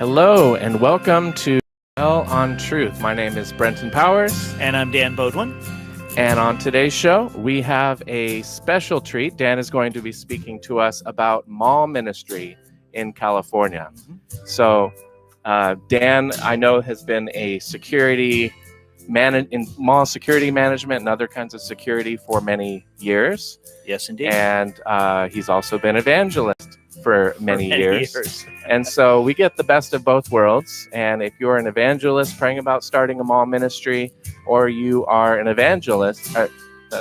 Hello and welcome to Hell on Truth. My name is Brenton Powers. And I'm Dan Beaudoin. And on today's show, we have a special treat. Dan is going to be speaking to us about mall ministry in California. So, Dan, I know, has been a in mall security management and other kinds of security for many years. Yes, indeed. And he's also been evangelist for many years. And so we get the best of both worlds. And if you're an evangelist praying about starting a mall ministry, or you are an evangelist, I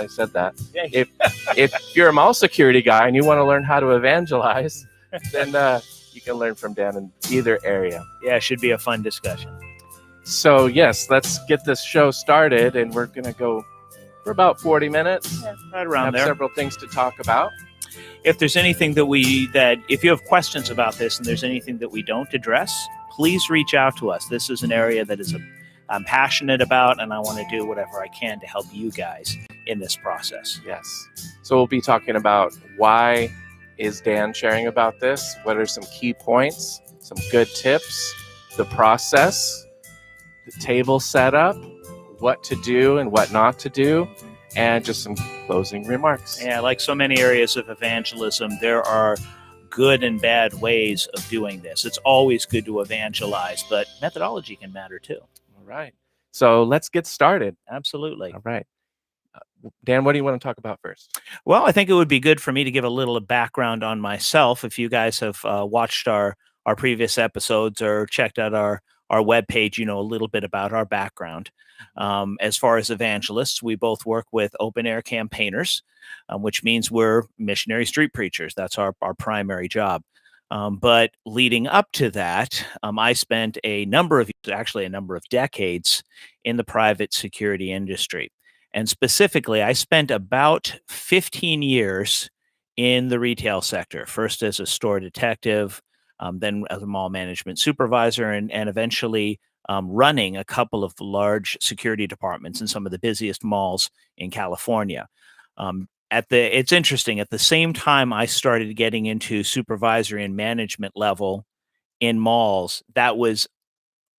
said that. If you're a mall security guy and you want to learn how to evangelize, then you can learn from Dan in either area. Yeah, it should be a fun discussion. So yes, let's get this show started, and we're going to go for about 40 minutes. Yeah, right around there. Have several things to talk about. If there's anything if you have questions about this and there's anything that we don't address, please reach out to us. This is an area that I'm passionate about, and I want to do whatever I can to help you guys in this process. Yes. So we'll be talking about why is Dan sharing about this? What are some key points, some good tips, the process, the table setup, what to do and what not to do, and just some closing remarks. Yeah, like so many areas of evangelism, there are good and bad ways of doing this. It's always good to evangelize, but methodology can matter too. All right. So let's get started. Absolutely. All right. Dan, what do you want to talk about first? Well, I think it would be good for me to give a little background on myself. If you guys have watched our previous episodes or checked out our webpage, you know a little bit about our background. As far as evangelists, we both work with open air campaigners, which means we're missionary street preachers. That's our primary job. But leading up to that, I spent a number of decades in the private security industry. And specifically, I spent about 15 years in the retail sector, first as a store detective, then as a mall management supervisor, and eventually running a couple of large security departments in some of the busiest malls in California. It's interesting, at the same time I started getting into supervisory and management level in malls, that was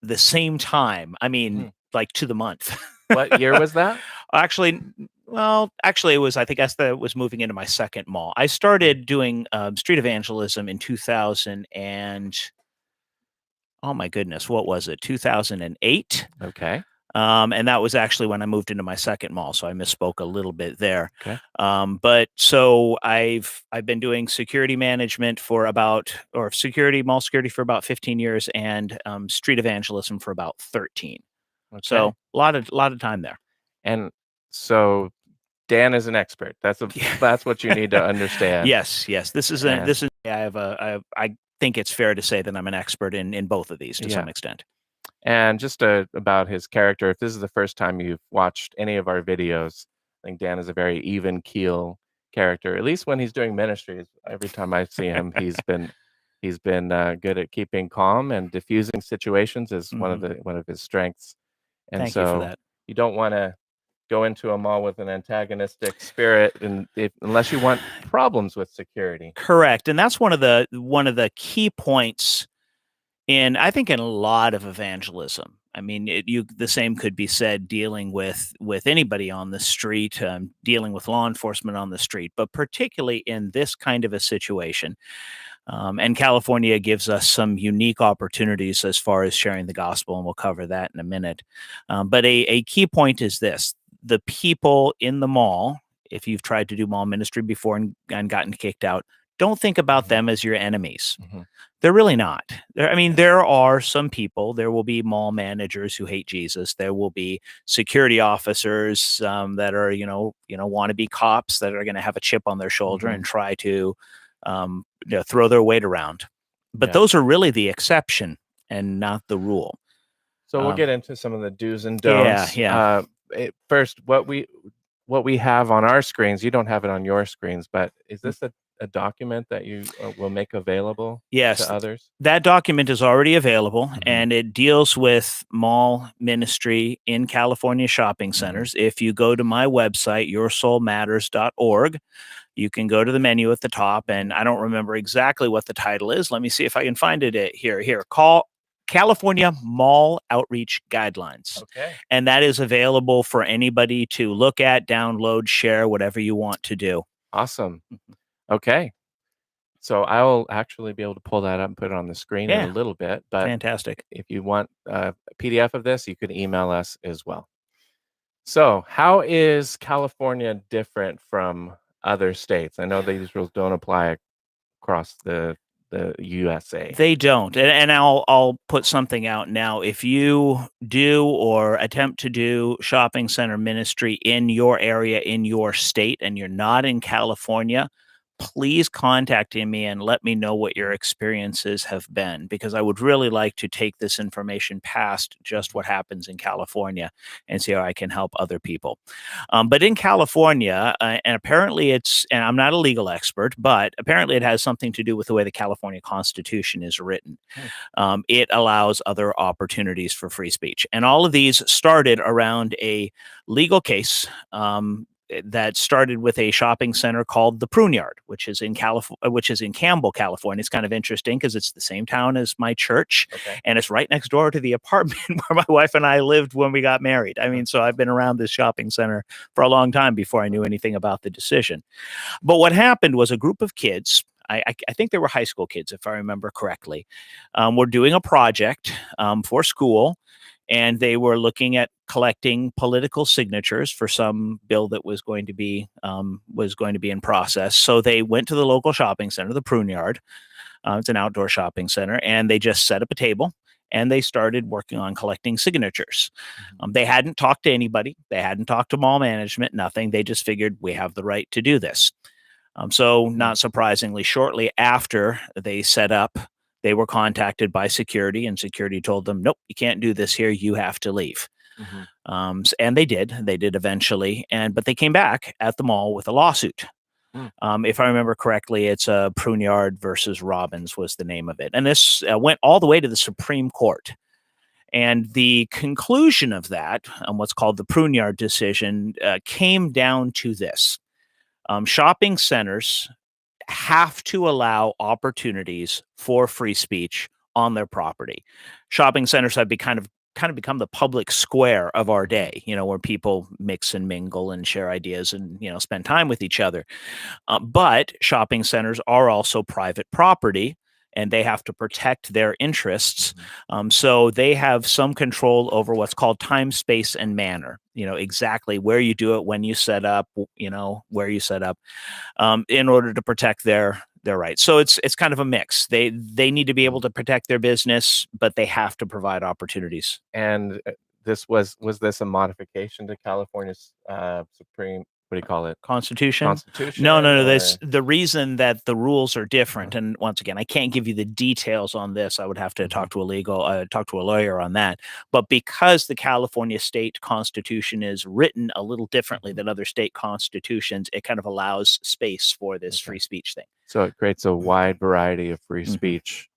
the same time. I mean, like to the month. What year was that? Actually, it was, I was moving into my second mall. I started doing street evangelism in 2000 and, oh my goodness, what was it? 2008. Okay. And that was actually when I moved into my second mall. So I misspoke a little bit there. Okay. But so I've been doing security management mall security for about 15 years and street evangelism for about 13. Okay. So a lot of time there. And so Dan is an expert. That's what you need to understand. Yes. I think it's fair to say that I'm an expert in both of these to some extent. And just about his character, if this is the first time you've watched any of our videos, I think Dan is a very even keel character. At least when he's doing ministries, every time I see him, he's been good at keeping calm, and diffusing situations is one of his strengths. And Thank you for that. You don't want to go into a mall with an antagonistic spirit, unless you want problems with security. Correct, and that's one of the key points I think in a lot of evangelism. I mean, the same could be said dealing with anybody on the street, dealing with law enforcement on the street, but particularly in this kind of a situation. And California gives us some unique opportunities as far as sharing the gospel, and we'll cover that in a minute. But a key point is this: the people in the mall, if you've tried to do mall ministry before and gotten kicked out, don't think about them as your enemies. They're really not. There are some people. There will be mall managers who hate Jesus. There will be security officers that are, wannabe cops that are going to have a chip on their shoulder and try to throw their weight around. But those are really the exception and not the rule. So we'll get into some of the do's and don'ts. First, what we have on our screens, you don't have it on your screens, but is this a document that you will make available to others? That document is already available, and it deals with mall ministry in California shopping centers. If you go to my website, yoursoulmatters.org, you can go to the menu at the top, and I don't remember exactly what the title is. Let me see if I can find it here. Call California Mall Outreach Guidelines. Okay. And that is available for anybody to look at, download, share, whatever you want to do. Awesome. Okay. So I will actually be able to pull that up and put it on the screen in a little bit. But Fantastic. if you want a PDF of this, you can email us as well. So how is California different from other states? I know these rules don't apply across the USA. They don't. And I'll put something out now. If you do or attempt to do shopping center ministry in your area, in your state, and you're not in California, please contact me and let me know what your experiences have been, because I would really like to take this information past just what happens in California and see how I can help other people. But in California, and apparently and I'm not a legal expert, but apparently it has something to do with the way the California Constitution is written. It allows other opportunities for free speech. And all of these started around a legal case that started with a shopping center called the Prune Yard, which is in Campbell, California. It's kind of interesting because it's the same town as my church, and it's right next door to the apartment where my wife and I lived when we got married. I mean, so I've been around this shopping center for a long time before I knew anything about the decision. But what happened was a group of kids, I think they were high school kids, if I remember correctly, were doing a project for school, and they were looking at collecting political signatures for some bill that was going to be in process. So they went to the local shopping center, the Prune Yard. It's an outdoor shopping center, and they just set up a table and they started working on collecting signatures. They hadn't talked to anybody. They hadn't talked to mall management, nothing. They just figured we have the right to do this. So not surprisingly, shortly after they set up, they were contacted by security, and security told them, nope, you can't do this here. You have to leave. And they did eventually. But they came back at the mall with a lawsuit. If I remember correctly, it's Prune Yard versus Robbins was the name of it. And this went all the way to the Supreme Court. And the conclusion of that, what's called the Prune Yard decision, came down to this. Shopping centers have to allow opportunities for free speech on their property. Shopping centers have kind of become the public square of our day, where people mix and mingle and share ideas and, spend time with each other. But shopping centers are also private property, and they have to protect their interests. So they have some control over what's called time, space, and manner, exactly where you do it, when you set up, where you set up, in order to protect their rights. So it's kind of a mix. They need to be able to protect their business, but they have to provide opportunities. And this was this a modification to California's Supreme, what do you call it? Constitution? No. The reason that the rules are different, and once again, I can't give you the details on this. I would have to talk to a lawyer on that. But because the California state constitution is written a little differently than other state constitutions, it kind of allows space for this free speech thing. So it creates a wide variety of free speech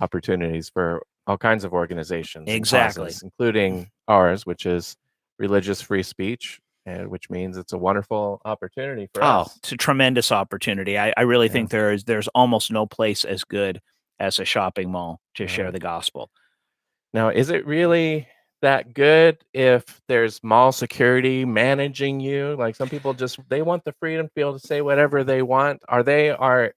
opportunities for all kinds of organizations, exactly, and causes, including ours, which is religious free speech. Which means it's a wonderful opportunity for us. It's a tremendous opportunity. I really think there's almost no place as good as a shopping mall to share the gospel. Now, is it really that good if there's mall security managing you? Like, some people they want the freedom to be able to say whatever they want. Are they our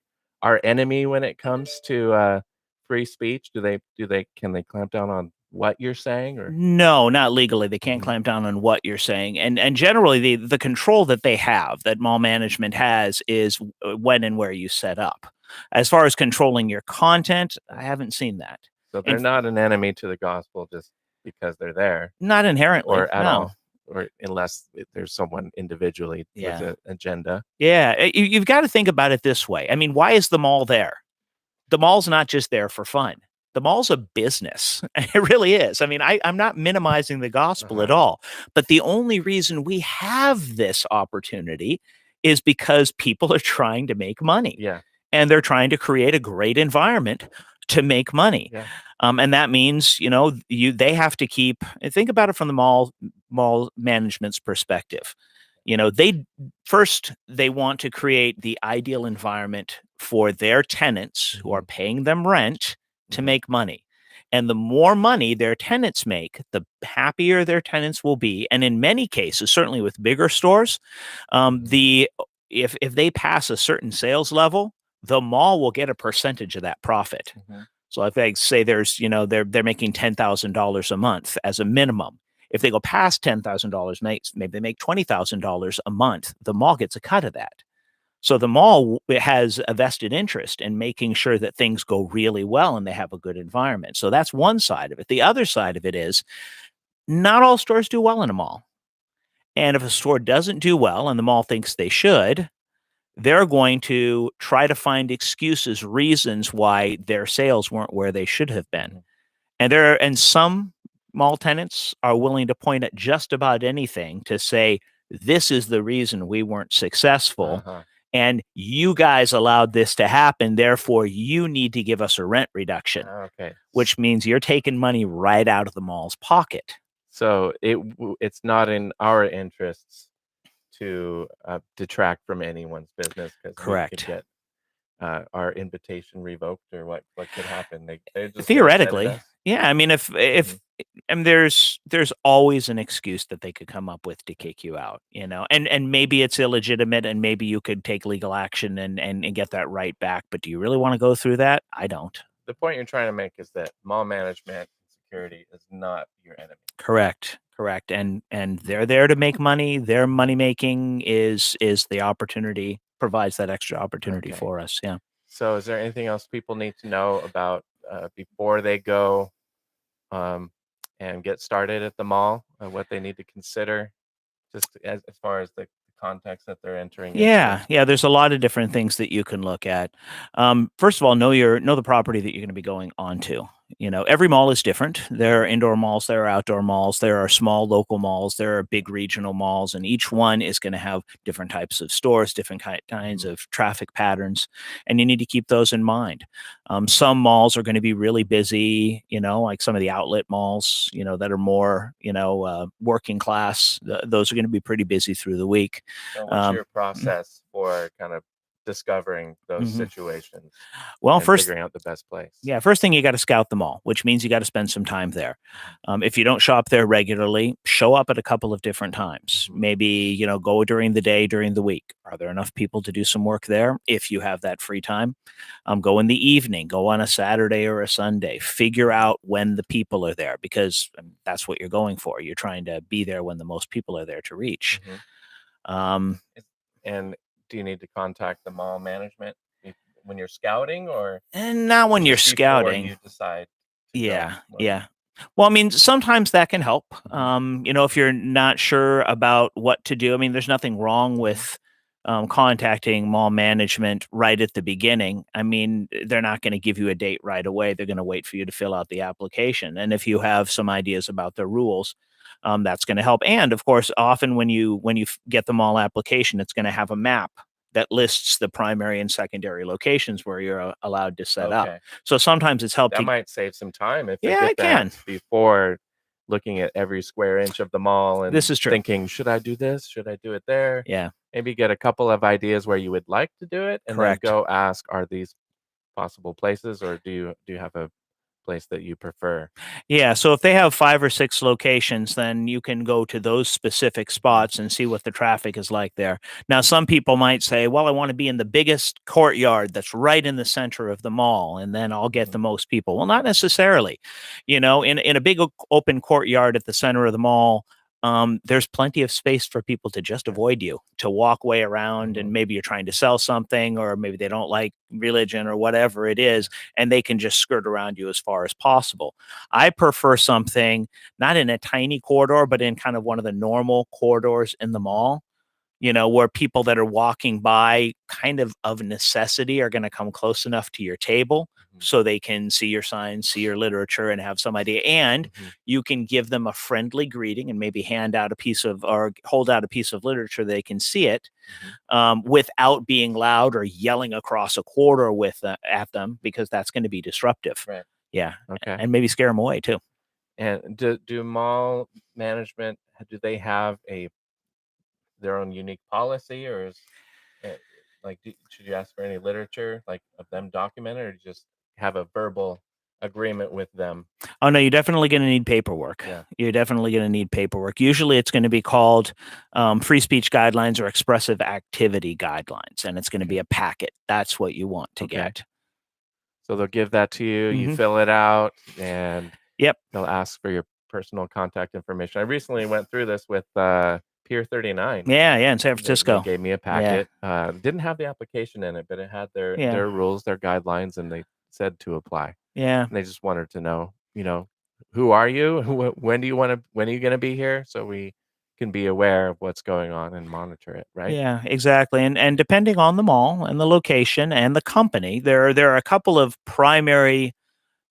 enemy when it comes to free speech? Can they clamp down on what you're saying? Or no, not legally. They can't clamp down on what you're saying. And generally the control that they have, that mall management has, is when and where you set up. As far as controlling your content, I haven't seen that. So they're not an enemy to the gospel just because they're there. Not inherently, or at all. Or unless there's someone individually with an agenda. Yeah, you've got to think about it this way. I mean, why is the mall there? The mall's not just there for fun. The mall's a business. It really is. I mean, I'm not minimizing the gospel at all. But the only reason we have this opportunity is because people are trying to make money. Yeah. And they're trying to create a great environment to make money. Yeah. And that means, they have to think about it from the mall management's perspective. They want to create the ideal environment for their tenants who are paying them rent to make money. And the more money their tenants make, the happier their tenants will be. And in many cases, certainly with bigger stores, the if they pass a certain sales level, the mall will get a percentage of that profit. So if they say there's, they're making $10,000 a month as a minimum. If they go past $10,000, maybe they make $20,000 a month. The mall gets a cut of that. So the mall has a vested interest in making sure that things go really well and they have a good environment. So that's one side of it. The other side of it is not all stores do well in a mall. And if a store doesn't do well and the mall thinks they should, they're going to try to find excuses, reasons why their sales weren't where they should have been. And some mall tenants are willing to point at just about anything to say, this is the reason we weren't successful. And you guys allowed this to happen. Therefore, you need to give us a rent reduction, which means you're taking money right out of the mall's pocket. So it's not in our interests to detract from anyone's business, because Correct. we could get our invitation revoked, or what could happen? They just theoretically, yeah. I mean, if and there's always an excuse that they could come up with to kick you out, and maybe it's illegitimate, and maybe you could take legal action and get that right back. But do you really want to go through that? I don't. The point you're trying to make is that mall management security is not your enemy. Correct. And they're there to make money. Their money making is the opportunity, provides that extra opportunity for us. Yeah. So is there anything else people need to know about before they go and get started at the mall, what they need to consider, just as far as the context that they're entering into? Yeah, there's a lot of different things that you can look at. First of all, know the property that you're going to be going onto. Every mall is different. There are indoor malls, there are outdoor malls, there are small local malls, there are big regional malls, and each one is going to have different types of stores, different kinds of traffic patterns, and you need to keep those in mind. Some malls are going to be really busy, like some of the outlet malls, that are more, working class. Those are going to be pretty busy through the week. So what's your process for kind of discovering those situations? Well, first, figuring out the best place. Yeah, first thing, you got to scout the mall, which means you got to spend some time there. If you don't shop there regularly, show up at a couple of different times. Maybe, go during the day, during the week. Are there enough people to do some work there? If you have that free time, go in the evening, go on a Saturday or a Sunday. Figure out when the people are there, because that's what you're going for. You're trying to be there when the most people are there to reach. And do you need to contact the mall management when you're scouting, or and not when you're scouting? You decide. Yeah. Well, I mean, sometimes that can help. If you're not sure about what to do, I mean, there's nothing wrong with contacting mall management right at the beginning. I mean, they're not going to give you a date right away. They're going to wait for you to fill out the application. And if you have some ideas about the rules, that's going to help. And of course, often when you get the mall application, it's going to have a map that lists the primary and secondary locations where you're allowed to set up. So sometimes it's helped. That might save some time if it can. Before looking at every square inch of the mall and this is true. Thinking, should I do this? Should I do it there? Yeah. Maybe get a couple of ideas where you would like to do it, and then go ask, are these possible places, or do you have a place that you prefer? Yeah, so if they have 5 or 6 locations, then you can go to those specific spots and see what the traffic is like there. Now, some people might say, well, I want to be in the biggest courtyard that's right in the center of the mall, and then I'll get the most people. Well, not necessarily. In a big open courtyard at the center of the mall, there's plenty of space for people to just avoid you, to walk way around, and maybe you're trying to sell something, or maybe they don't like religion or whatever it is, and they can just skirt around you as far as possible. I prefer something not in a tiny corridor, but in kind of one of the normal corridors in the mall, where people that are walking by kind of necessity are going to come close enough to your table so they can see your signs, see your literature, and have some idea. And you can give them a friendly greeting and maybe hold out a piece of literature. They can see it without being loud or yelling across a corridor at them, because that's going to be disruptive. Right. Yeah. Okay. And maybe scare them away too. And do mall management, do they have their own unique policy, or is should you ask for any literature, like, of them documented, or just have a verbal agreement with them? Oh no, you're definitely going to need paperwork. Yeah. You're definitely going to need paperwork. Usually, it's going to be called free speech guidelines or expressive activity guidelines, and it's going to be a packet. That's what you want to get. So they'll give that to you. You Mhm. fill it out, and Yep. they'll ask for your personal contact information. I recently went through this with Pier 39. Yeah, in San They Francisco. gave me a packet. Didn't have the application in it, but it had their rules, their guidelines, and they said to apply. Yeah. And they just wanted to know, who are you? When are you going to be here? So we can be aware of what's going on and monitor it, right? Yeah, exactly. And depending on the mall and the location and the company, there are a couple of primary,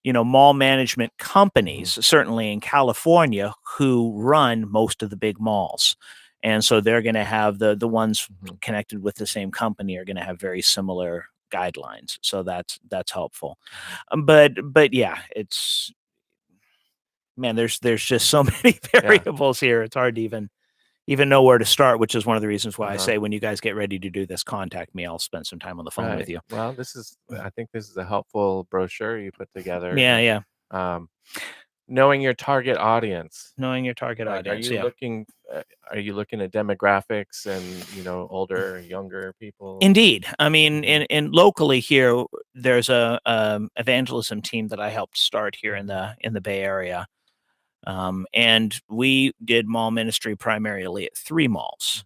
mall management companies, certainly in California, who run most of the big malls. And so they're going to have the ones connected with the same company are going to have very similar guidelines. So that's helpful. But yeah, it's man, there's just so many variables here. It's hard to even know where to start, which is one of the reasons why I say when you guys get ready to do this, contact me. I'll spend some time on the phone with you. Well, I think this is a helpful brochure you put together. Yeah. Knowing your target audience. Knowing your target Like, audience. are you looking at demographics and, older or younger people? Indeed. I mean, in locally here, there's a evangelism team that I helped start here in the Bay Area. And we did mall ministry primarily at 3 malls.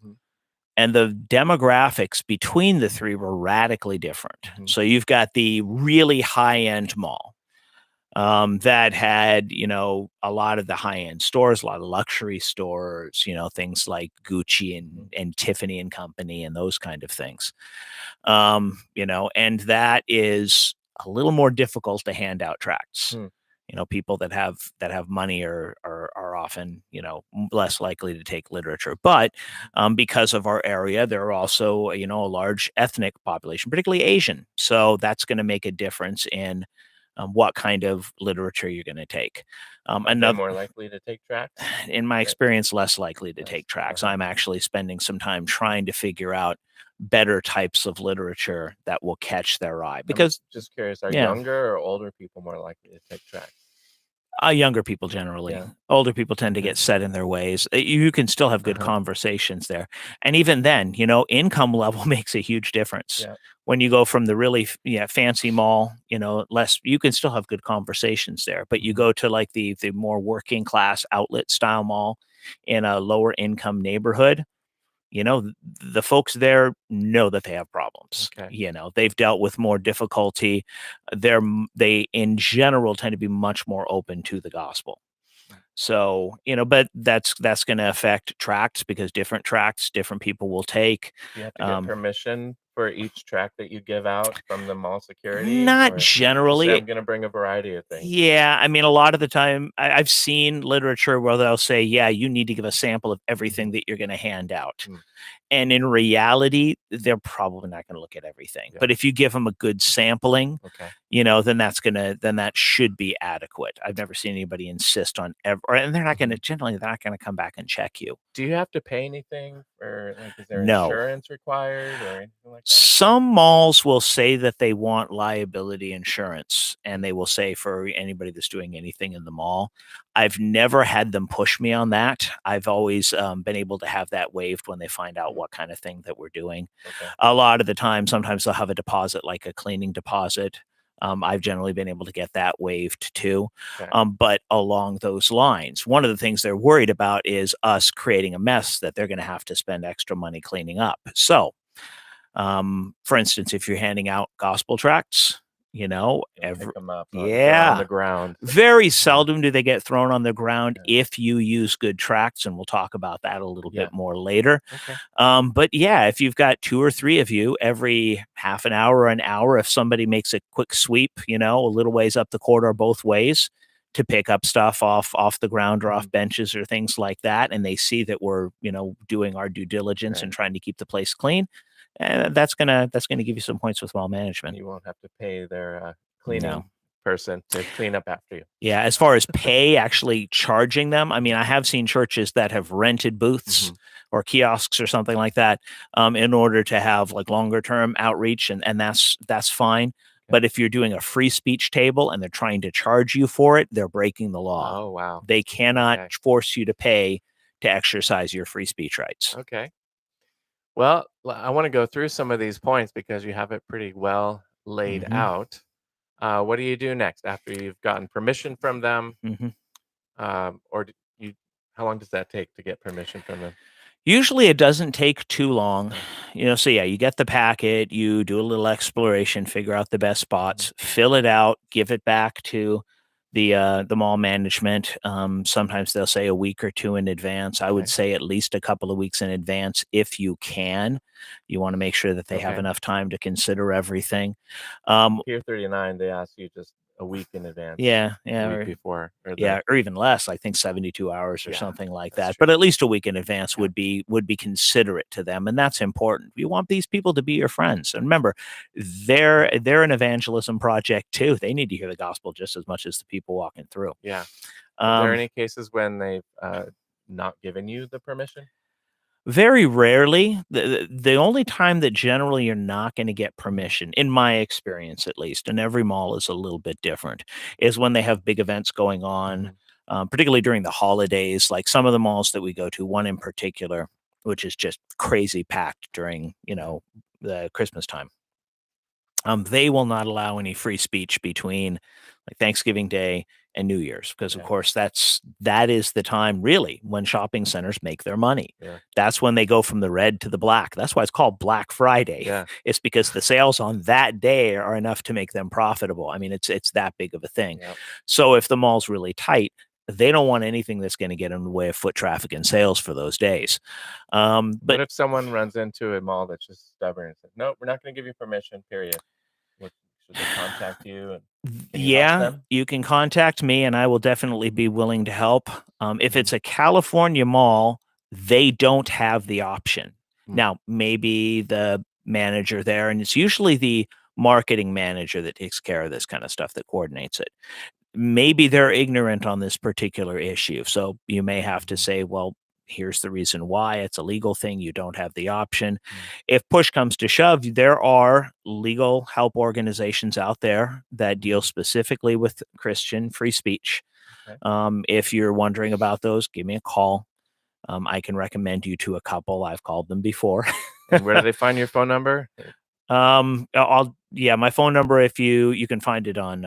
And the demographics between the 3 were radically different. So you've got the really high-end mall that had, a lot of the high-end stores, a lot of luxury stores, things like Gucci and Tiffany and Company and those kind of things. And that is a little more difficult to hand out tracts. People that have money are often, less likely to take literature. But because of our area, there are also, a large ethnic population, particularly Asian. So that's going to make a difference in what kind of literature you're going to take. Are they more likely to take tracts? In my experience, less likely to take tracts. I'm actually spending some time trying to figure out better types of literature that will catch their eye. Because I'm just curious, are younger or older people more likely to take tracts? Younger people generally. Older people tend to get set in their ways. You can still have good conversations there. And even then, income level makes a huge difference. When you go from the really fancy mall, you can still have good conversations there. But you go to like the more working class outlet style mall in a lower income neighborhood, the folks there know that they have problems. They've dealt with more difficulty. They in general tend to be much more open to the gospel. So, but that's going to affect tracts because different tracts, different people will take. You have to get permission for each tract that you give out from the mall security? Not generally. I'm going to bring a variety of things. Yeah. I mean, a lot of the time I've seen literature where they'll say, yeah, you need to give a sample of everything that you're going to hand out. And in reality, they're probably not going to look at everything. But if you give them a good sampling, then that should be adequate. I've never seen anybody insist on and they're not going to generally they're not going to come back and check you. Do you have to pay anything, or is there No. insurance required or anything like that? Some malls will say that they want liability insurance, and they will say for anybody that's doing anything in the mall. I've never had them push me on that. I've always been able to have that waived when they find out what kind of thing that we're doing. A lot of the time, sometimes they'll have a deposit like a cleaning deposit. I've generally been able to get that waived too. But along those lines, one of the things they're worried about is us creating a mess that they're going to have to spend extra money cleaning up. So, for instance, if you're handing out gospel tracts, pick them up on the ground. Very seldom do they get thrown on the ground if you use good tracts, and we'll talk about that a little bit more later. But yeah, if you've got 2 or 3 of you every half an hour or an hour, if somebody makes a quick sweep, a little ways up the corridor both ways to pick up stuff off the ground or off benches or things like that, and they see that we're doing our due diligence and trying to keep the place clean. And that's gonna give you some points with mall management. You won't have to pay their cleaning person to clean up after you. Yeah, as far as pay, actually charging them. I mean, I have seen churches that have rented booths or kiosks or something like that in order to have like longer term outreach, and that's fine. But if you're doing a free speech table and they're trying to charge you for it, they're breaking the law. Oh, wow. They cannot Okay. force you to pay to exercise your free speech rights. Okay. Well, I want to go through some of these points because you have it pretty well laid Mhm. out. What do you do next after you've gotten permission from them? Mhm. Or you? How long does that take to get permission from them? Usually it doesn't take too long. So yeah, you get the packet, you do a little exploration, figure out the best spots, fill it out, give it back to the mall management. Sometimes they'll say a week or two in advance. I would Okay. say at least a couple of weeks in advance if you can. You want to make sure that they have Okay. enough time to consider everything. Um, Pier 39, they ask you just a week in advance, yeah, a yeah, week before, or yeah, or even less, I think 72 hours or yeah, something like that's that. true. But at least a week in advance Yeah. would be considerate to them, and that's important. You want these people to be your friends. And remember, they're an evangelism project too. They need to hear the gospel just as much as the people walking through. Yeah. Is there Um, any cases when they've not given you the permission? Very rarely. The only time that generally you're not gonna get Mhm. permission, in my experience at least, and every mall is a little bit different, is when they have big events going on, Mhm. particularly during the holidays. Like some of the malls that we go to, one in particular, which is just crazy packed during, Yeah. the Christmas time. They will not allow any free speech between like Thanksgiving Day and New Year's because, of Yeah. course, that is the time really when shopping centers make their money. Yeah. That's when they go from the red to the black. That's why it's called Black Friday. Yeah. It's because the sales on that day are enough to make them profitable. I mean, it's that big of a thing. Yep. So if the mall's really tight, they don't want anything that's going to get in the way of foot traffic and sales for those days. But What if someone runs into a mall that's just stubborn and says, "Nope, we're not going to give you permission." Period. What, should they contact you and can you help Yeah, them? you can contact me and I will definitely be willing to help. If Mhm. it's a California mall, they don't have the option. Mm. Now, maybe the manager there, and it's usually the marketing manager that takes care of this kind of stuff that coordinates it. Maybe they're ignorant on this particular issue. So you may have to Mhm. say, well, here's the reason why it's a legal thing. You don't have the option. Mm. If push comes to shove, there are legal help organizations out there that deal Mhm. specifically with Christian free speech. Okay. If you're wondering about those, give me a call. I can recommend you to a couple. I've called them before. And where do they find your phone number? I'll yeah, my phone number, if you can find it on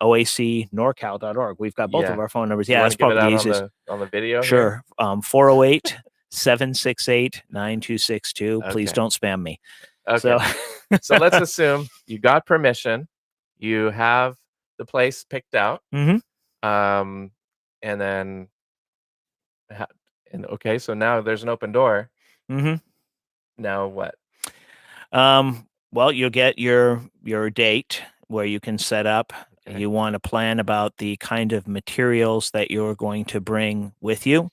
oacnorcal.org. We've got both of Yeah. our phone numbers. Do you Yeah, want that's to give it probably the out easiest. on the video here? Sure. 408-768-9262. Please Okay. don't spam me. So Okay. So let's assume you got permission, you have the place picked out, Mhm, um, and then ha and okay, so now there's an open door. mhm. Now what? Well, you'll get your date where you can set up. Okay. You wanna plan about the kind of materials that you're going to bring with you.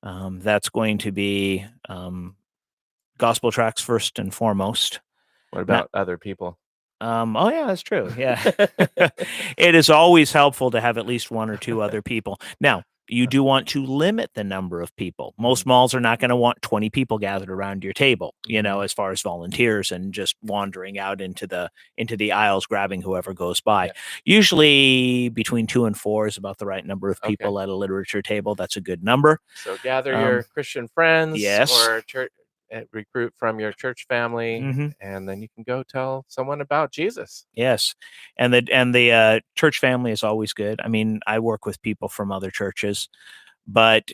That's going to be, gospel tracks first and foremost. What Not about other people? oh yeah, that's true. Yeah. It is always helpful to have at least one or two other people. Now, you do want to limit the number of people. Mm, Most malls are not going to want 20 people gathered around your table, mhm. as far as volunteers and just wandering out into the aisles grabbing whoever goes by. Yeah. Usually between 2 and 4 is about the right number of Okay. people at a literature table. That's a good number. So gather your Um, Christian friends yes. or church recruit from your church family, Mhm. and then you can go tell someone about Jesus. Yes, and the church family is always good. I mean, I work with people from other churches, but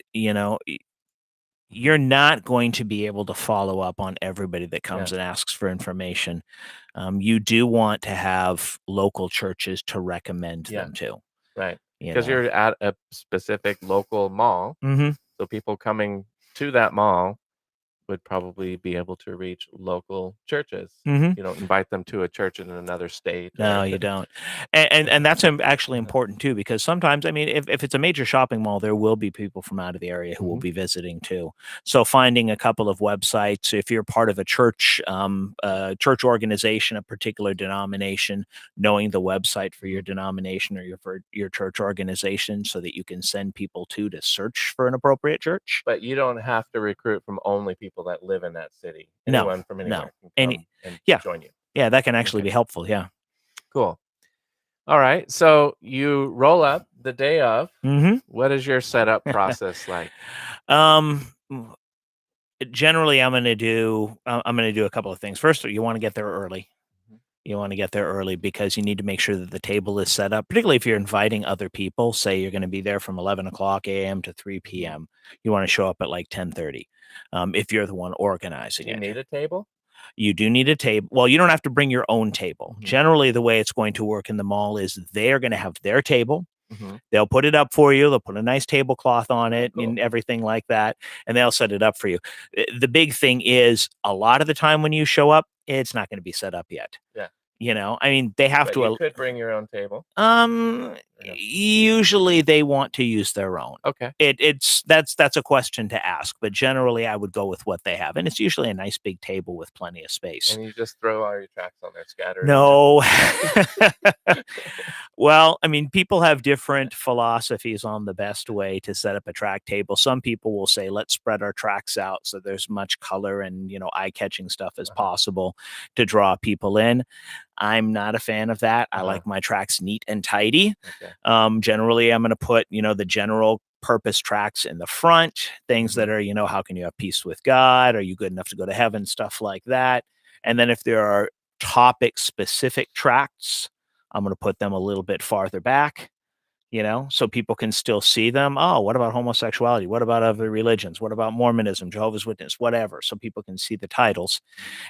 you're not going to be able to follow up on everybody that Yeah. comes and asks for information. You do want to have local churches to recommend Yeah. them to. Right. You Because know. you're at a specific local mall, Hmm. so people coming to that mall would probably be able to reach local churches. Hmm. You don't invite them to a church in another state No, or you don't. And that's actually important too, because sometimes, I mean, if it's a major shopping mall, there will be people from out of the area who will Mhm. be visiting too. So finding a couple of websites, if you're part of a church organization, a particular denomination, knowing the website for your Mhm. denomination or for your church organization so that you can send people to search for an appropriate church. But you don't have to recruit from only people that live in that city. No, Anyone from no. anywhere can Any come and Yeah. join you. Yeah, that can actually Okay. be helpful. Yeah. Cool. All right. So you roll up the day of. Mm-hmm. What is your setup process like? Generally, I'm going to do a couple of things. First, you want to get there early. You want to get there early because you need to make sure that the table is set up, particularly if you're inviting other people. Say you're going to be there from 11 o'clock a.m. to 3 p.m. You want to show up at like 10:30 if you're the one organizing Do you it. need a table? You do need a table. Well, you don't have to bring your own table. Generally, the way it's going to work in the mall is they're going to have their table. They'll put it up for you. They'll put a nice tablecloth on it and everything like that, and they'll set it up for you. The big thing is a lot of the time when you show up, it's not going to be set up yet. Yeah. You know, I mean, they have But to. you could bring your own table. Usually they want to use their own. Okay. That's a question to ask, but generally I would go with what they have, and it's usually a nice big table with plenty of space. And you just throw all your tracks on there scattered. No. Well, I mean, people have different philosophies on the best way to set up a track table. Some people will say, let's spread our tracks out so there's much color and, eye-catching stuff as possible to draw people in. I'm not a fan of that. I like my tracks neat and tidy. Okay. Generally, I'm going to put, the general purpose tracks in the front, things that are, how can you have peace with God? Are you good enough to go to heaven? Stuff like that. And then if there are topic specific tracts, I'm going to put them a little bit farther back, so people can still see them. Oh, what about homosexuality? What about other religions? What about Mormonism, Jehovah's Witness, whatever? So people can see the titles.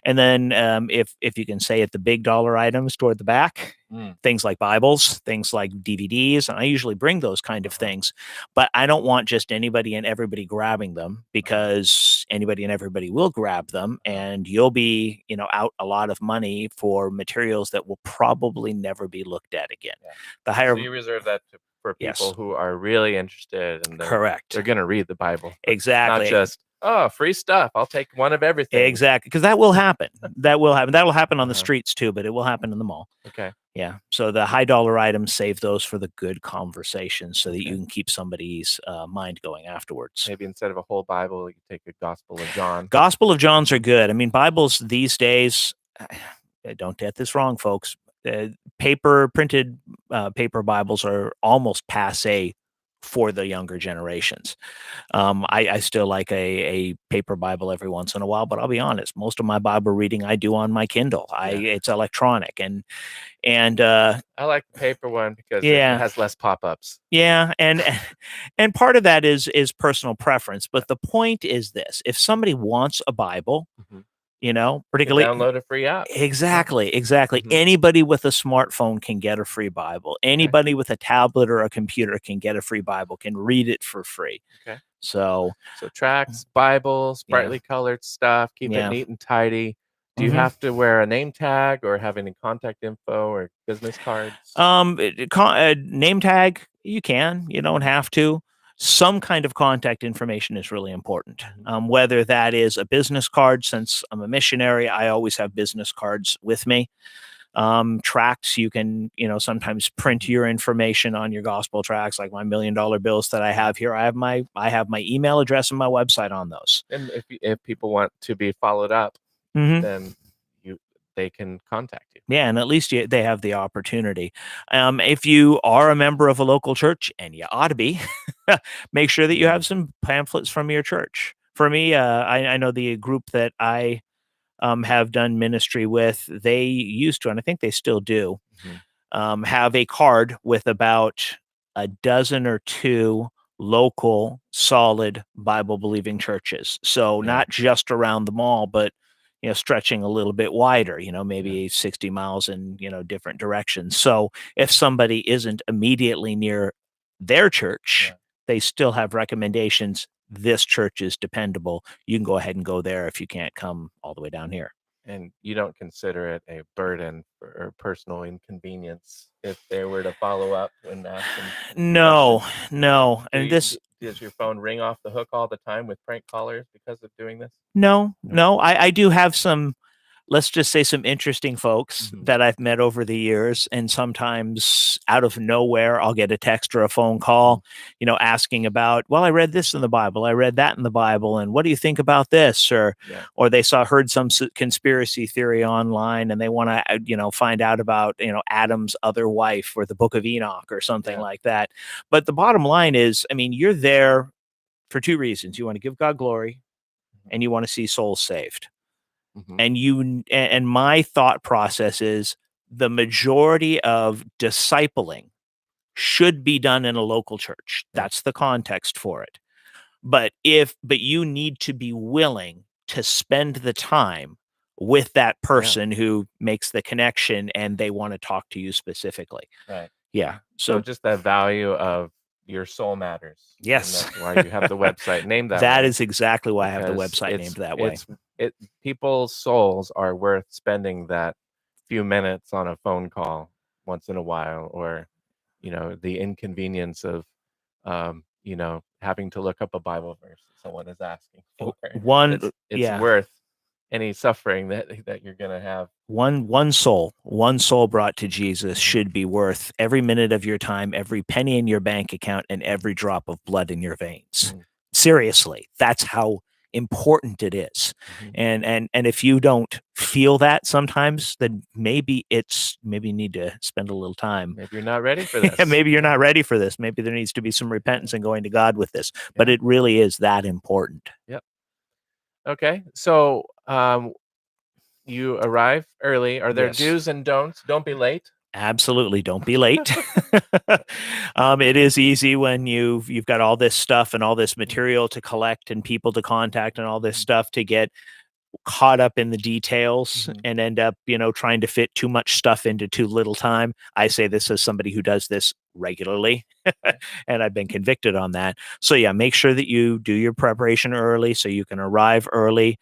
And then if you can say at the big dollar items toward the back, things like Bibles, things like DVDs, and I usually bring those kind of things, but I don't want just anybody and everybody grabbing them because anybody and everybody will grab them and you'll be, out a lot of money for materials that will probably never be looked at again. Yeah. The higher So you reserve that for people who are really interested and correct. They're going to read the Bible. Exactly. Not just, free stuff. I'll take one of everything. Exactly. Because that will happen. That'll happen on the streets too, but it will happen in the mall. Okay. Yeah. So the high dollar items, save those for the good conversations so that you can keep somebody's mind going afterwards. Maybe instead of a whole Bible, you take a Gospel of John. Gospel of Johns are good. I mean, Bibles these days, don't get this wrong, folks. Printed paper Bibles are almost passé for the younger generations. I still like a paper Bible every once in a while, but I'll be honest, most of my Bible reading I do on my Kindle. It's electronic and I like the paper one because it has less pop-ups. Yeah, and part of that is personal preference, but the point is this: if somebody wants a Bible, particularly download a free app. Exactly. Anybody with a smartphone can get a free Bible. Anybody with a tablet or a computer can get a free Bible, can read it for free. Okay. So tracts, Bibles, brightly colored stuff, keep it neat and tidy. Do you have to wear a name tag or have any contact info or business cards? Name tag, you can. You don't have to. Some kind of contact information is really important. Whether that is a business card, since I'm a missionary, I always have business cards with me. Tracts, you can, sometimes print your information on your gospel tracts, like my $1 million bills that I have here. I have my email address and my website on those. And if people want to be followed up, then they can contact you. Yeah, and at least they have the opportunity. If you are a member of a local church, and you ought to be, make sure that you have some pamphlets from your church. For me, I know the group that I have done ministry with, they used to, and I think they still do, have a card with about a dozen or two local solid Bible believing churches. So not just around the mall, but stretching a little bit wider, maybe 60 miles in, different directions. So if somebody isn't immediately near their church, they still have recommendations. This church is dependable. You can go ahead and go there if you can't come all the way down here. And you don't consider it a burden or personal inconvenience if they were to follow up and ask them? No. And does your phone ring off the hook all the time with prank callers because of doing this? No. I do have some let's just say some interesting folks that I've met over the years. And sometimes out of nowhere, I'll get a text or a phone call, asking about, well, I read this in the Bible. I read that in the Bible. And what do you think about this? Or they heard some conspiracy theory online and they want to, find out about, Adam's other wife or the Book of Enoch or something like that. But the bottom line is, I mean, you're there for two reasons. You want to give God glory and you want to see souls saved. And my thought process is the majority of discipling should be done in a local church. That's the context for it. But you need to be willing to spend the time with that person who makes the connection and they want to talk to you specifically. Right. Yeah. So just that value of your soul matters. Yes. And that's why you have the website named that way. That is exactly why I have the website named that way. People's souls are worth spending that few minutes on a phone call once in a while, or, the inconvenience of, having to look up a Bible verse that someone is asking for. It's worth any suffering that you're going to have. One soul brought to Jesus should be worth every minute of your time, every penny in your bank account, and every drop of blood in your veins. Seriously, that's how important it is. And if you don't feel that sometimes, then maybe you need to spend a little time. Maybe you're not ready for this. Maybe you're not ready for this. Maybe there needs to be some repentance and going to God with this. But it really is that important. Yep. Okay. So you arrive early. Are there do's and don'ts? Don't be late. Absolutely, don't be late. It is easy when you've got all this stuff and all this material to collect and people to contact and all this stuff to get caught up in the details and end up, trying to fit too much stuff into too little time. I say this as somebody who does this regularly and I've been convicted on that. So yeah, make sure that you do your preparation early so you can arrive early.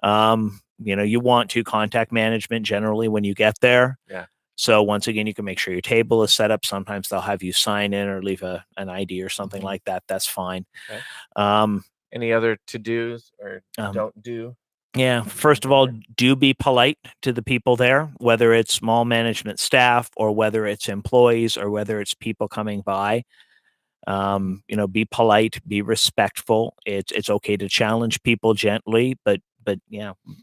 You want to contact management generally when you get there. Yeah. So once again, you can make sure your table is set up. Sometimes they'll have you sign in or leave an ID or something like that. That's fine. Okay. Any other to-dos or don't do? Yeah. First of all, do be polite to the people there, whether it's mall management staff or whether it's employees or whether it's people coming by. Be polite, be respectful. It's okay to challenge people gently, but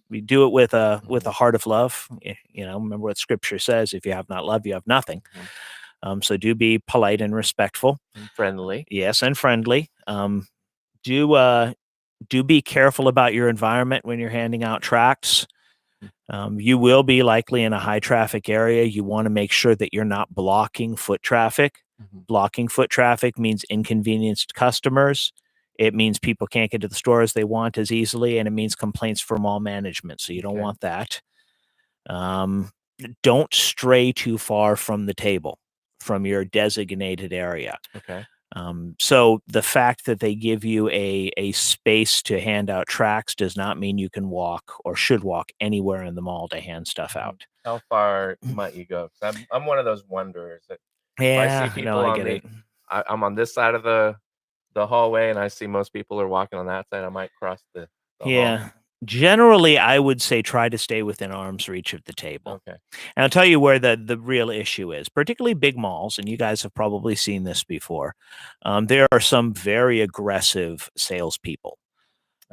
we do it with a heart of love. Remember what Scripture says: if you have not love, you have nothing. So do be polite and respectful, and friendly. Yes, and friendly. Do be careful about your environment when you're handing out tracts. You will be likely in a high traffic area. You want to make sure that you're not blocking foot traffic. Blocking foot traffic means inconvenienced customers. It means people can't get to the store as they want as easily, and it means complaints from mall management. So you don't want that. Don't stray too far from the table, from your designated area. Okay. So the fact that they give you a space to hand out tracts does not mean you can walk or should walk anywhere in the mall to hand stuff out. How far might you go? 'Cause I'm one of those wanderers that yeah, I see people I'm on this side of the hallway and I see most people are walking on that side. I might cross the hall. Generally, I would say try to stay within arm's reach of the table. Okay. And I'll tell you where the real issue is, particularly big malls, and you guys have probably seen this before. There are some very aggressive salespeople,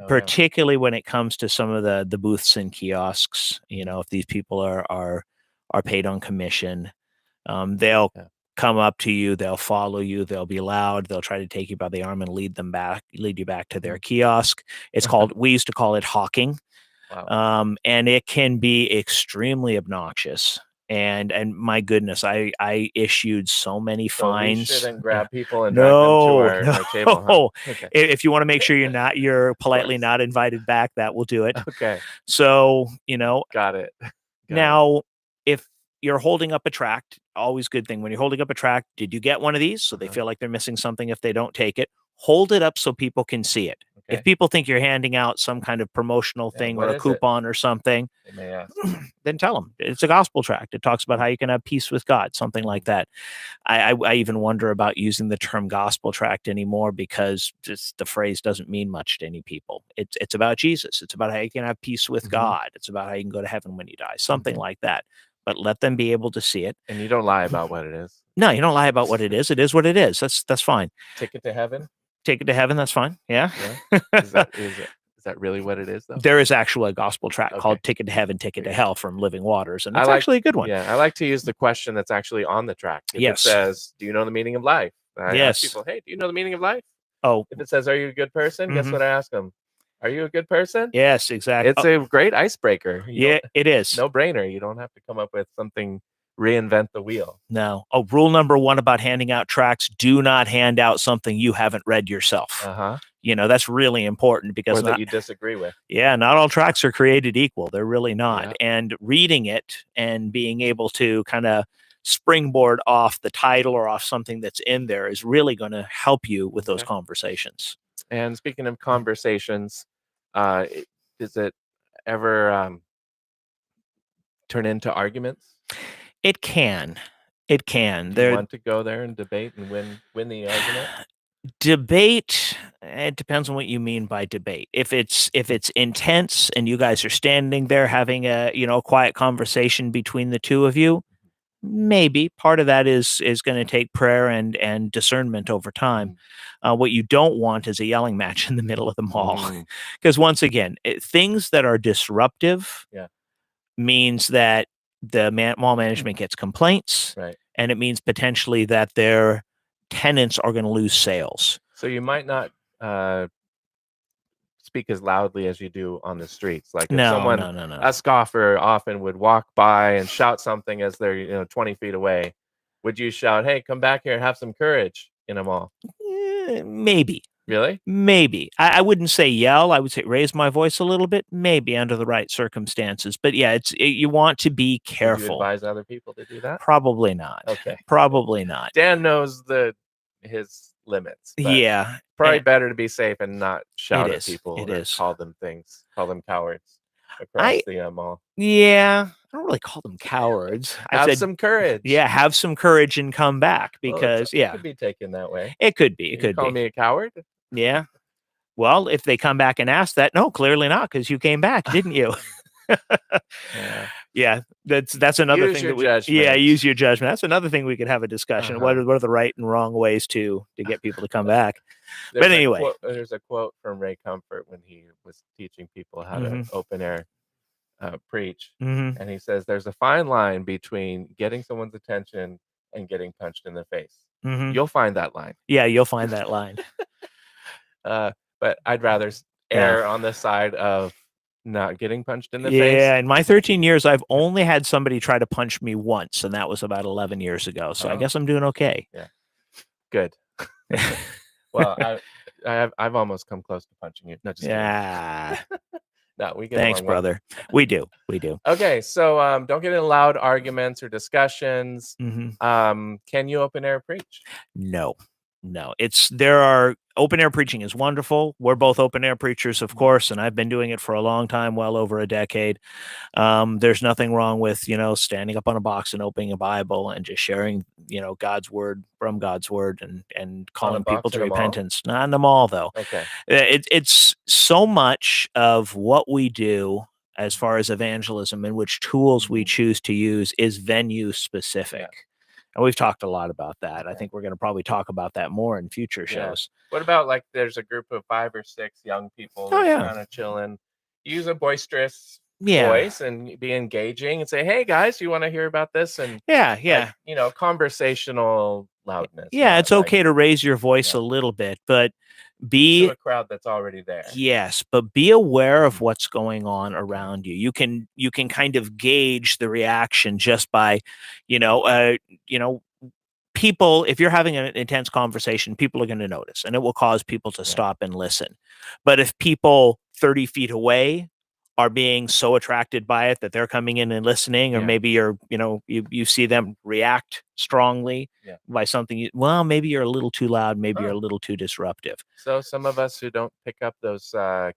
particularly when it comes to some of the booths and kiosks. If these people are paid on commission, they'll come up to you, they'll follow you, they'll be loud, they'll try to take you by the arm and lead you back to their kiosk. It's called, we used to call it hawking. Wow. And it can be extremely obnoxious. And my goodness, I issued so many fines. We shouldn't grab people and drag them to our table. Huh? Okay. If you want to make sure you're politely not invited back, that will do it. Okay. So, Got it. Now, if you're holding up a tract, always good thing. When you're holding up a tract, did you get one of these? So they feel like they're missing something if they don't take it. Hold it up so people can see it. If people think you're handing out some kind of promotional thing or a coupon or something, they may ask. then tell them it's a gospel tract. It talks about how you can have peace with God, something like that. I even wonder about using the term gospel tract anymore because just the phrase doesn't mean much to any people. It's about Jesus. It's about how you can have peace with God. It's about how you can go to heaven when you die, something like that. But let them be able to see it. And you don't lie about what it is. No, you don't lie about what it is. It is what it is. That's fine. Ticket to heaven. Take it to heaven. That's fine. Yeah. Is that really what it is, though? There is actually a gospel tract called "Ticket to Heaven, Ticket to Hell" from Living Waters, and it's actually a good one. Yeah, I like to use the question that's actually on the tract. If it says, "Do you know the meaning of life?" I ask people, "Hey, do you know the meaning of life?" Oh. If it says, "Are you a good person?" Guess what I ask them? Are you a good person? Yes, exactly. It's a great icebreaker. Yeah, it is. No brainer. You don't have to come up with something, reinvent the wheel. No. Oh, rule number 1 about handing out tracts: do not hand out something you haven't read yourself. That's really important because or that you disagree with. Yeah, not all tracts are created equal. They're really not. Yeah. And reading it and being able to kind of springboard off the title or off something that's in there is really going to help you with those conversations. And speaking of conversations, does it ever turn into arguments? It can. It can. Do you want to go there and debate and win the argument? Debate, it depends on what you mean by debate. If it's intense and you guys are standing there having a quiet conversation between the two of you, maybe part of that is going to take prayer and discernment over time. What you don't want is a yelling match in the middle of the mall, because once again, things that are disruptive means that the mall management gets complaints, and it means potentially that their tenants are going to lose sales. So you might not speak as loudly as you do on the streets. Like if someone, a scoffer often would walk by and shout something as they're 20 feet away, would you shout, "Hey, come back here and have some courage" in a mall? Maybe. Really? Maybe. I wouldn't say yell. I would say raise my voice a little bit, maybe under the right circumstances. But yeah, you want to be careful. Would you advise other people to do that? Probably not. Okay. Probably not. Dan knows his limits. Yeah. Probably better to be safe and not shout at people. Call them cowards across the mall. Yeah. I don't really call them cowards. Have some courage. Yeah, have some courage and come back because it could be taken that way. It could be. It could be. Call me a coward? Yeah. Well, if they come back and ask that, no, clearly not, because you came back, didn't you? Yeah, that's another thing. Use your judgment. That's another thing we could have a discussion. What are the right and wrong ways to get people to come back? But anyway, there's a quote from Ray Comfort when he was teaching people how to open air preach, and he says there's a fine line between getting someone's attention and getting punched in the face. You'll find that line. Yeah, you'll find that line. But I'd rather err on the side of not getting punched in the face. Yeah, in my 13 years, I've only had somebody try to punch me once, and that was about 11 years ago. So I guess I'm doing okay. Yeah, good. Well, I've almost come close to punching you. No, just kidding. No, we get Thanks, brother. We do. Okay, so don't get in loud arguments or discussions. Can you open air preach? No. There are open air preaching is wonderful. We're both open air preachers, of course, and I've been doing it for a long time, well over a decade. There's nothing wrong with, standing up on a box and opening a Bible and just sharing, God's word from God's word and calling people to repentance. Not in the mall, though. Okay. It's so much of what we do as far as evangelism and which tools we choose to use is venue specific. Yeah. And we've talked a lot about that. Okay. I think we're going to probably talk about that more in future shows. What about like there's a group of 5 or 6 young people kind of chilling. Use a boisterous voice and be engaging and say, "Hey guys, you want to hear about this?" And like, conversational loudness. Yeah, it's okay to raise your voice a little bit, but be to a crowd that's already there. Yes, but be aware of what's going on around you. You can kind of gauge the reaction just by, people. If you're having an intense conversation, people are going to notice, and it will cause people to stop and listen. But if people 30 feet away are being so attracted by it that they're coming in and listening, or Yeah. maybe you see them react strongly by something. Well, maybe you're a little too loud, maybe you're a little too disruptive. So some of us who don't pick up those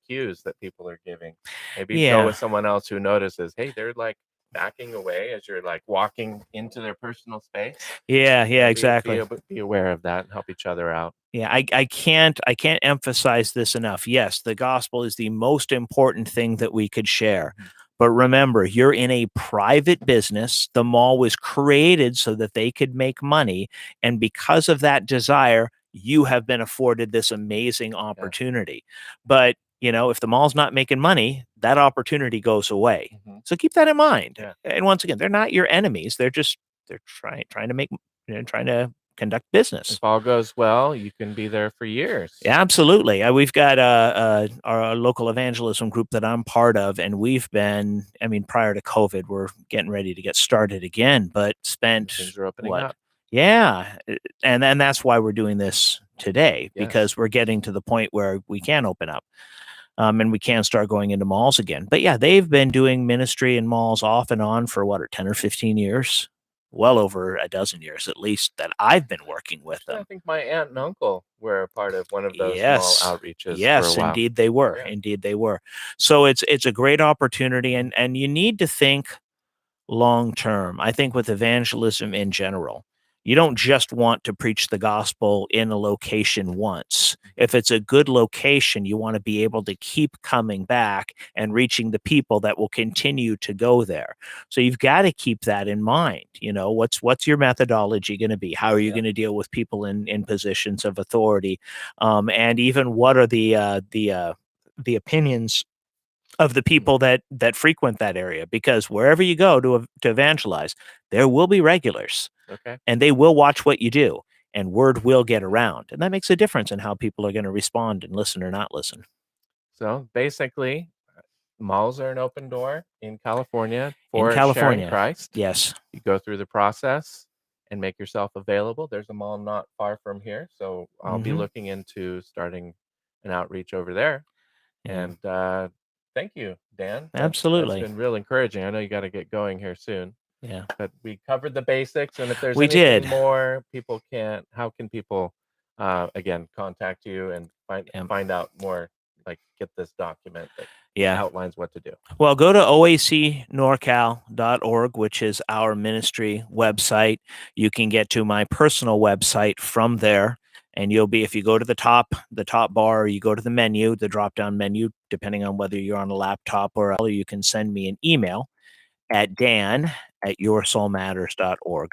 cues that people are giving, maybe go with someone else who notices, hey, they're like backing away as you're like walking into their personal space. Yeah, exactly. Be aware of that and help each other out. Yeah, I can't emphasize this enough. Yes, the gospel is the most important thing that we could share. But remember, you're in a private business. The mall was created so that they could make money. And because of that desire, you have been afforded this amazing opportunity. But, if the mall's not making money, that opportunity goes away. So keep that in mind. And once again, they're not your enemies. They're trying to make, trying to conduct business. If all goes well, you can be there for years. Absolutely. We've got our local evangelism group that I'm part of, and we've been, prior to COVID, we're getting ready to get started again, but spent things are opening up. Yeah. And then that's why we're doing this today, because we're getting to the point where we can open up. And we can start going into malls again. But yeah, they've been doing ministry in malls off and on for 10 or 15 years. Well over a dozen years, at least, that I've been working with them. I think my aunt and uncle were a part of one of those mall outreaches. Yes, for a while. Indeed they were. Yeah. Indeed they were. So it's a great opportunity, and you need to think long term. I think with evangelism in general, you don't just want to preach the gospel in a location once. If it's a good location, you want to be able to keep coming back and reaching the people that will continue to go there. So you've got to keep that in mind. What's your methodology going to be? How are you going to deal with people in positions of authority? And even what are the opinions of the people that frequent that area? Because wherever you go to evangelize, there will be regulars. Okay. And they will watch what you do, and word will get around. And that makes a difference in how people are going to respond and listen or not listen. So basically, malls are an open door in California for sharing Christ. Yes. You go through the process and make yourself available. There's a mall not far from here, so I'll be looking into starting an outreach over there. And thank you, Dan. Absolutely. That's been real encouraging. I know you got to get going here soon. Yeah. But we covered the basics, and if there's anything more, how can people again contact you and find out more, like get this document that outlines what to do? Well, go to oacnorcal.org, which is our ministry website. You can get to my personal website from there. And if you go to the top bar, or you go to the menu, the drop down menu, depending on whether you're on a laptop or you can send me an email at dan@yoursoulmatters.org.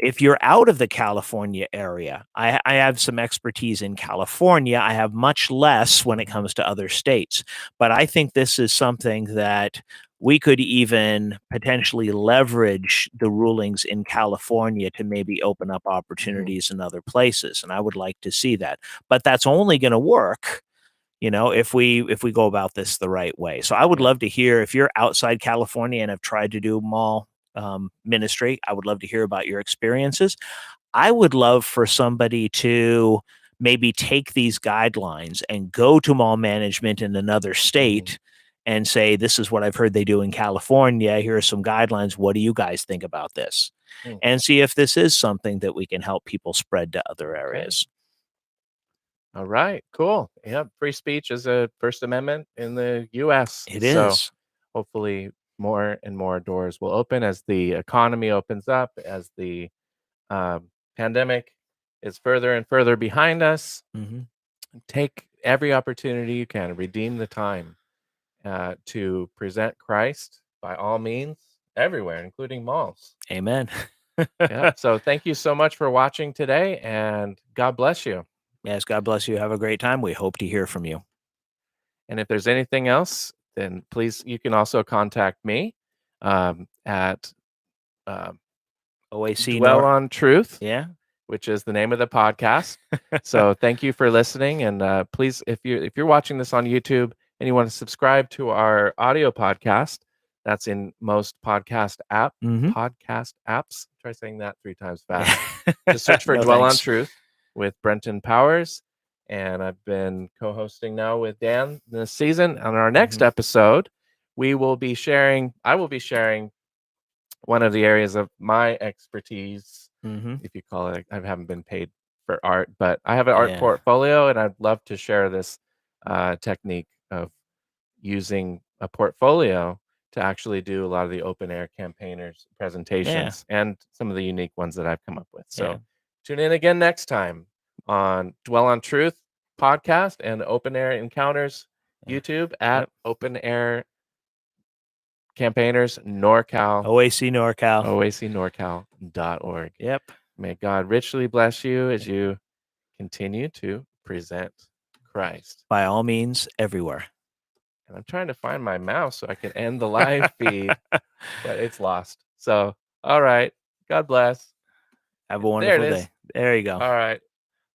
If you're out of the California area, I have some expertise in California. I have much less when it comes to other states. But I think this is something that we could even potentially leverage the rulings in California to maybe open up opportunities in other places. And I would like to see that. But that's only going to work if we go about this the right way. So I would love to hear, if you're outside California and have tried to do mall ministry, I would love to hear about your experiences. I would love for somebody to maybe take these guidelines and go to mall management in another state and say, this is what I've heard they do in California. Here are some guidelines. What do you guys think about this? And see if this is something that we can help people spread to other areas. All right, cool. Yeah, free speech is a First Amendment in the U.S. It is. Hopefully more and more doors will open as the economy opens up, as the pandemic is further and further behind us. Take every opportunity you can, redeem the time to present Christ by all means everywhere, including malls. Amen. So thank you so much for watching today, and God bless you. Yes, God bless you. Have a great time. We hope to hear from you. And if there's anything else, then please, you can also contact me at OAC Dwell on Truth. Yeah. Which is the name of the podcast. So thank you for listening. And please, if you're watching this on YouTube and you want to subscribe to our audio podcast, that's in most podcast apps. Try saying that 3 times fast. Just search for Dwell on Truth with Brenton Powers. and I've been co-hosting now with Dan this season. On our next Mhm. episode, I will be sharing one of the areas of my expertise, Mhm. if you call it. I haven't been paid for art, but I have an art Yeah. portfolio, and I'd love to share this technique of using a portfolio to actually do a lot of the open air campaigners presentations and some of the unique ones that I've come up with. So Yeah. tune in again next time on Dwell on Truth podcast and Open Air Encounters Yeah. YouTube at Yep. Open Air Campaigners NorCal, OACNorcal.org. Yep. May God richly bless you as you continue to present Christ. By all means, everywhere. And I'm trying to find my mouse so I can end the live feed, but it's lost. So, all right. God bless. Have a There wonderful it is. day. There you go. All right.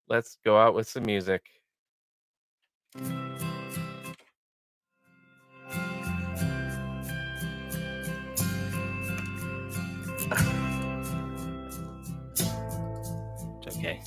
Let's go out with some music. It's okay.